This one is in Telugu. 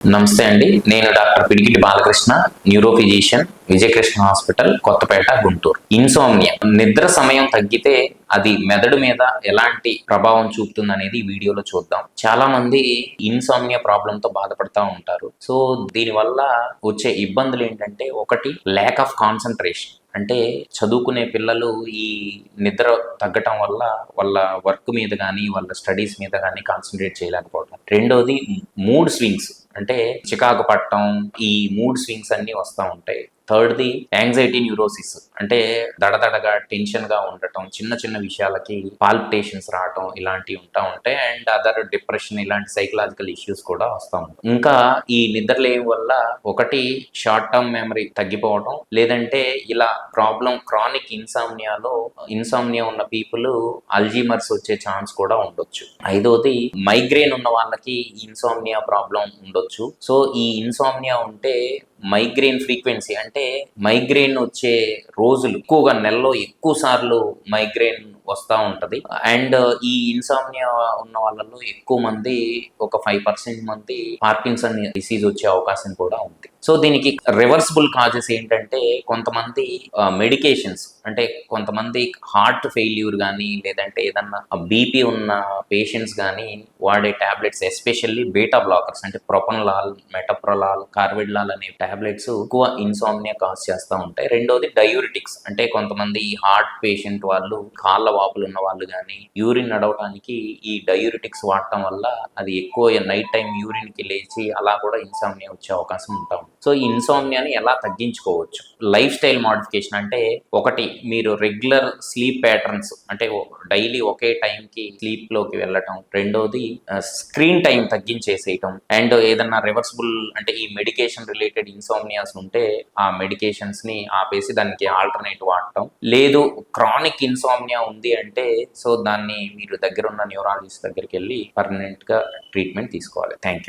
నమస్తే అండి. నేను doctor Pidikiti Balakrishna, neuro physician, Vijayakrishna hospital, Kothapeta, Guntur. Insomnia నిద్ర సమయం తగ్గితే అది మెదడు మీద ఎలాంటి ప్రభావం చూపుతుందనేది ఈ వీడియోలో చూద్దాం. చాలా మంది ఇన్సోమ్నియా ప్రాబ్లంతో బాధపడతా ఉంటారు. సో దీనివల్ల వచ్చే ఇబ్బందులు ఏంటంటే, ఒకటి ల్యాక్ ఆఫ్ కాన్సంట్రేషన్. అంటే చదువుకునే పిల్లలు ఈ నిద్ర తగ్గటం వల్ల వాళ్ళ వర్క్ మీద కానీ వాళ్ళ స్టడీస్ మీద కానీ కాన్సన్ట్రేట్ చేయలేకపోవడం. రెండోది మూడ్ స్వింగ్స్, అంటే చికాకు పట్టడం, ఈ మూడ్ స్వింగ్స్ అన్నీ వస్తూ ఉంటాయి. థర్డ్ది యాంగ్జైటీ న్యూరోసిస్, అంటే దడదడగా టెన్షన్గా ఉండటం, చిన్న చిన్న విషయాలకి పాల్పిటేషన్స్ రావటం, ఇలాంటివి ఉంటా ఉంటాయి. అండ్ అదర్ డిప్రెషన్, ఇలాంటి సైకలాజికల్ ఇష్యూస్ కూడా వస్తూ ఉంటాయి. ఇంకా ఈ నిద్రలేమి వల్ల ఒకటి షార్ట్ టర్మ్ మెమరీ తగ్గిపోవడం, లేదంటే ఇలా ప్రాబ్లం క్రానిక్ ఇన్సామ్నియా ఉన్న పీపుల్ అల్జీమర్స్ వచ్చే ఛాన్స్ కూడా ఉండొచ్చు. ఐదోది మైగ్రేన్ ఉన్న వాళ్ళకి ఇన్సామ్నియా ప్రాబ్లం ఉండొచ్చు. సో ఈ ఇన్సామ్నియా ఉంటే మైగ్రేన్ ఫ్రీక్వెన్సీ, అంటే మైగ్రేన్ వచ్చే రోజులు ఎక్కువగా, నెలలో ఎక్కువ సార్లు మైగ్రేన్ వస్తూ ఉంటుంది. అండ్ ఈ ఇన్సామ్నియా ఉన్న వాళ్ళలో ఎక్కువ మంది, ఒక 5% మంది పార్కిన్సన్ డిసీజ్ వచ్చే అవకాశం కూడా ఉంది. సో దీనికి రివర్సిబుల్ కాజెస్ ఏంటంటే, కొంతమంది మెడికేషన్స్, అంటే కొంతమంది హార్ట్ ఫెయిల్యూర్ కానీ, లేదంటే ఏదన్నా బీపీ ఉన్న పేషెంట్స్ కానీ వాడే టాబ్లెట్స్, ఎస్పెషల్లీ బీటా బ్లాకర్స్, అంటే ప్రొపనలాల్, మెటప్రొలాల్, కార్బిడ్లాల్ అనే టాబ్లెట్స్ ఎక్కువ ఇన్సామ్నియా కాజ్ చేస్తూ ఉంటాయి. రెండోది డయూరిటిక్స్, అంటే కొంతమంది హార్ట్ పేషెంట్ వాళ్ళు, కాళ్ళ వాపులు ఉన్న వాళ్ళు కానీ యూరిన్ నడవడానికి ఈ డయూరిటిక్స్ వాడటం వల్ల అది ఎక్కువ నైట్ టైం యూరిన్కి లేచి అలా కూడా ఇన్సామ్నియా వచ్చే అవకాశం ఉంటాం. సో ఈ ఇన్సామ్నియాని ఎలా తగ్గించుకోవచ్చు? లైఫ్ స్టైల్ మోడిఫికేషన్, అంటే ఒకటి మీరు రెగ్యులర్ స్లీప్ ప్యాటర్న్స్, అంటే డైలీ ఒకే టైంకి స్లీప్లోకి వెళ్ళటం. రెండోది స్క్రీన్ టైం తగ్గించేసేయటం. అండ్ ఏదన్నా రివర్సిబుల్, అంటే ఈ మెడికేషన్ రిలేటెడ్ ఇన్సామ్నియాస్ ఉంటే ఆ మెడికేషన్స్ని ఆపేసి దానికి ఆల్టర్నేట్ వాడటం. లేదు క్రానిక్ ఇన్సామ్నియా ఉంది అంటే, సో దాన్ని మీరు దగ్గర ఉన్న న్యూరాలజిస్ట్ దగ్గరికి వెళ్ళి పర్మనెంట్గా ట్రీట్మెంట్ తీసుకోవాలి. Thank you.